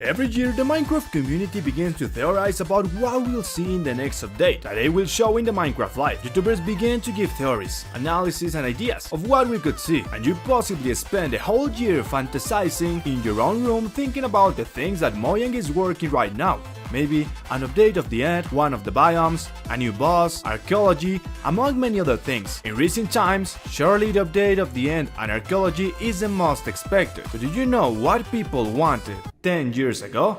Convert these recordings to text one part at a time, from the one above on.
Every year, the Minecraft community begins to theorize about what we'll see in the next update that they will show in the Minecraft Live. YouTubers begin to give theories, analysis and ideas of what we could see, and you possibly spend a whole year fantasizing in your own room thinking about the things that Mojang is working right now. Maybe an update of the end, one of the biomes, a new boss, archaeology, among many other things. In recent times, surely the update of the end and archaeology is the most expected. But do you know what people wanted 10 years ago?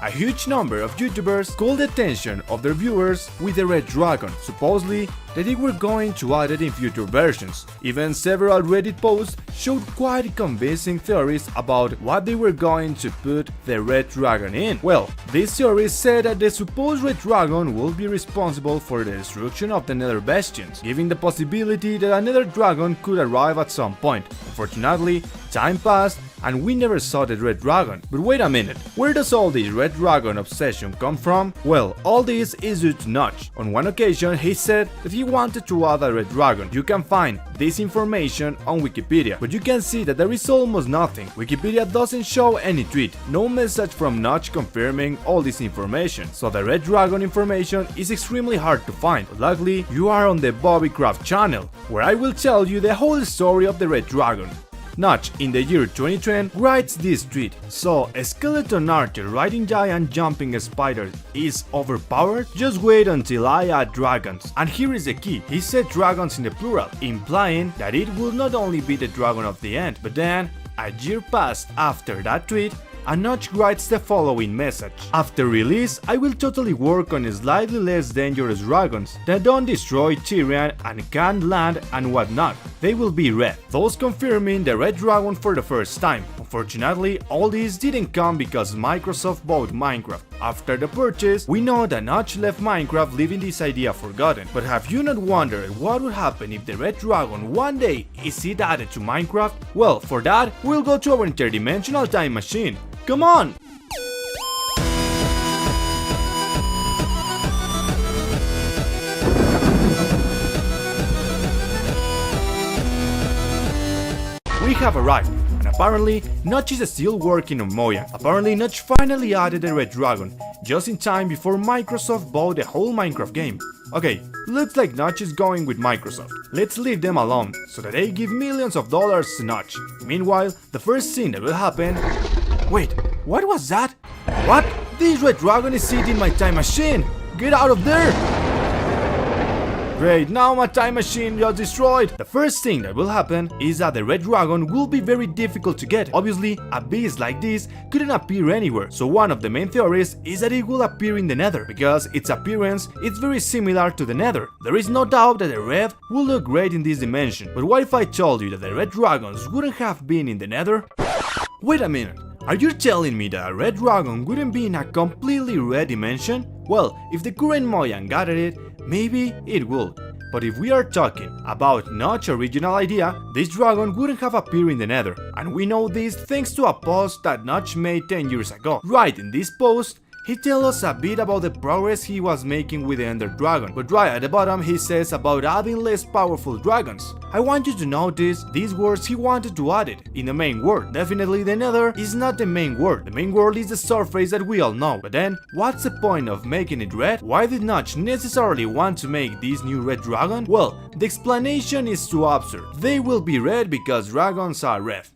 A huge number of YouTubers called the attention of their viewers with the Red Dragon, supposedly that they were going to add it in future versions. Even several Reddit posts showed quite convincing theories about what they were going to put the Red Dragon in. Well, these theories said that the supposed Red Dragon will be responsible for the destruction of the Nether Bastions, giving the possibility that another dragon could arrive at some point. Unfortunately, time passed and we never saw the Red Dragon. But wait a minute, where does all this Red Dragon obsession come from? Well, all this is due to Notch. On one occasion, he said that he wanted to add a Red Dragon. You can find this information on Wikipedia, but you can see that there is almost nothing. Wikipedia doesn't show any tweet, no message from Notch confirming all this information, so the Red Dragon information is extremely hard to find. But luckily, you are on the Bobicraft channel, where I will tell you the whole story of the Red Dragon. Notch, in the year 2010, writes this tweet: "So, a skeleton archer riding giant jumping spiders is overpowered? Just wait until I add dragons." And here is the key, he said dragons in the plural, implying that it will not only be the dragon of the end. But then, a year passed after that tweet, and Notch writes the following message: "After release, I will totally work on slightly less dangerous dragons that don't destroy Tyrian and can't land and whatnot. They will be red," thus confirming the Red Dragon for the first time. Unfortunately, all this didn't come because Microsoft bought Minecraft. After the purchase, we know that Notch left Minecraft leaving this idea forgotten. But have you not wondered what would happen if the Red Dragon one day is it added to Minecraft? Well, for that, we'll go to our interdimensional time machine. Come on! We have arrived, and apparently Notch is still working on Mojang. Apparently Notch finally added the Red Dragon, just in time before Microsoft bought the whole Minecraft game. Okay, looks like Notch is going with Microsoft. Let's leave them alone, so that they give millions of dollars to Notch. Meanwhile, the first thing that will happen... Wait, what was that? What? This Red Dragon is sitting in my time machine! Get out of there! Great, now my time machine got destroyed! The first thing that will happen is that the Red Dragon will be very difficult to get. Obviously, a beast like this couldn't appear anywhere, so one of the main theories is that it will appear in the Nether, because its appearance is very similar to the Nether. There is no doubt that the Red will look great in this dimension, but what if I told you that the Red Dragons wouldn't have been in the Nether? Wait a minute, are you telling me that a Red Dragon wouldn't be in a completely red dimension? Well, if the current Mojang got it, maybe it would. But if we are talking about Notch's original idea, this dragon wouldn't have appeared in the Nether. And we know this thanks to a post that Notch made 10 years ago. Right in this post, he tells us a bit about the progress he was making with the Ender Dragon, but right at the bottom he says about adding less powerful dragons. I want you to notice these words he wanted to add it in the main world. Definitely the Nether is not the main world. The main world is the surface that we all know. But then, what's the point of making it red? Why did Notch necessarily want to make this new Red Dragon? Well, the explanation is too absurd. They will be red because dragons are red.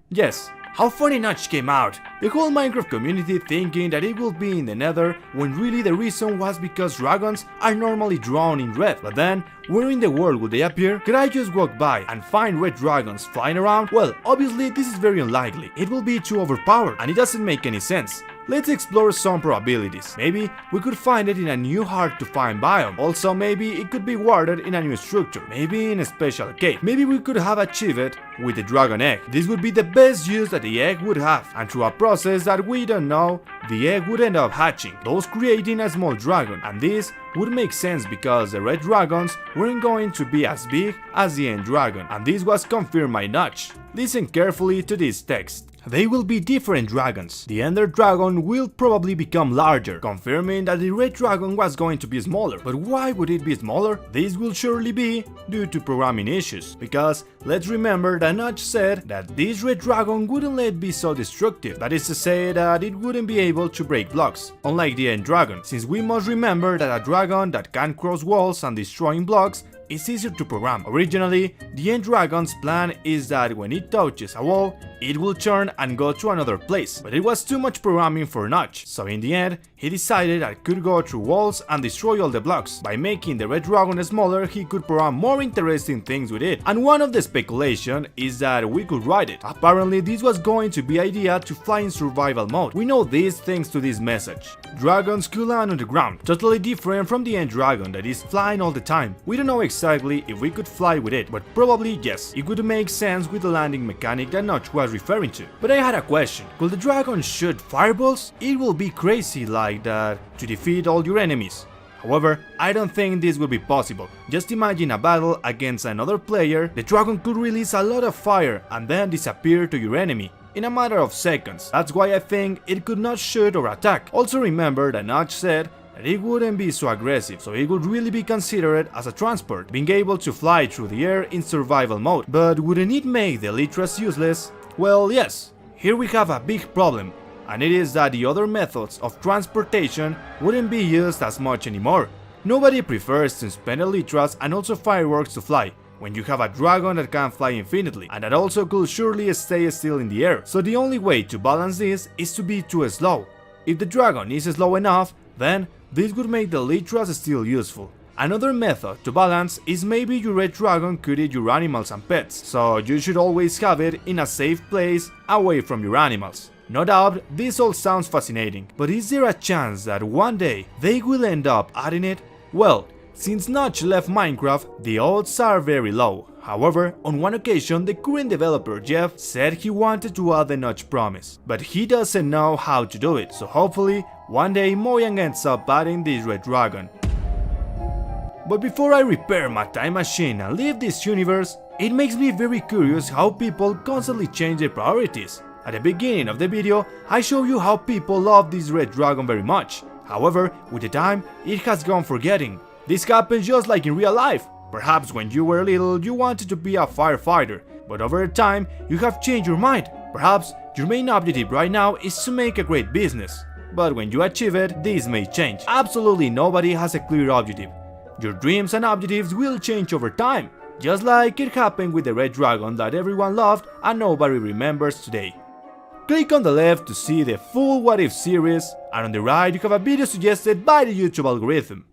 Yes. How funny Notch came out! The whole Minecraft community thinking that it will be in the Nether, when really the reason was because dragons are normally drawn in red. But then, where in the world would they appear? Could I just walk by and find red dragons flying around? Well, obviously this is very unlikely. It will be too overpowered, and it doesn't make any sense. Let's explore some probabilities. Maybe we could find it in a new hard to find biome. Also, maybe it could be warded in a new structure. Maybe in a special cave. Maybe we could have achieved it with the dragon egg. This would be the best use that the egg would have. And through a process that we don't know, the egg would end up hatching, thus creating a small dragon. And this would make sense because the red dragons weren't going to be as big as the end dragon. And this was confirmed by Notch. Listen carefully to this text. They will be different dragons. The Ender Dragon will probably become larger, confirming that the Red Dragon was going to be smaller. But why would it be smaller? This will surely be due to programming issues, because let's remember that Notch said that this red dragon wouldn't let it be so destructive, that is to say that it wouldn't be able to break blocks, unlike the end dragon, since we must remember that a dragon that can cross walls and destroying blocks is easier to program. Originally, the end dragon's plan is that when it touches a wall, it will turn and go to another place, but it was too much programming for Notch, so in the end, he decided that it could go through walls and destroy all the blocks. By making the red dragon smaller, he could program more interesting things with it, and one of the speculation is that we could ride it. Apparently, this was going to be idea to fly in survival mode. We know this thanks to this message. Dragons could land on the ground, totally different from the end dragon that is flying all the time. We don't know exactly if we could fly with it, but probably yes, it would make sense with the landing mechanic that Notch was referring to. But I had a question, could the dragon shoot fireballs? It will be crazy like that to defeat all your enemies. However, I don't think this will be possible. Just imagine a battle against another player, the dragon could release a lot of fire and then disappear to your enemy in a matter of seconds. That's why I think it could not shoot or attack. Also remember that Notch said that it wouldn't be so aggressive, so it would really be considered as a transport, being able to fly through the air in survival mode. But wouldn't it make the Elytras useless? Well, yes. Here we have a big problem, and it is that the other methods of transportation wouldn't be used as much anymore. Nobody prefers to spend Elytras and also fireworks to fly, when you have a dragon that can fly infinitely, and that also could surely stay still in the air. So the only way to balance this is to be too slow. If the dragon is slow enough, then this would make the Elytras still useful. Another method to balance is maybe your red dragon could eat your animals and pets, so you should always have it in a safe place away from your animals. No doubt, this all sounds fascinating, but is there a chance that one day they will end up adding it? Well, since Notch left Minecraft, the odds are very low. However, on one occasion, the current developer Jeff said he wanted to add the Notch promise, but he doesn't know how to do it, so hopefully, one day Mojang ends up adding this red dragon. But before I repair my time machine and leave this universe, it makes me very curious how people constantly change their priorities. At the beginning of the video, I show you how people love this red dragon very much. However, with the time, it has gone forgetting. This happens just like in real life. Perhaps when you were little, you wanted to be a firefighter, but over time, you have changed your mind. Perhaps your main objective right now is to make a great business. But when you achieve it, this may change. Absolutely nobody has a clear objective. Your dreams and objectives will change over time, just like it happened with the red dragon that everyone loved and nobody remembers today. Click on the left to see the full What If series, and on the right you have a video suggested by the YouTube algorithm.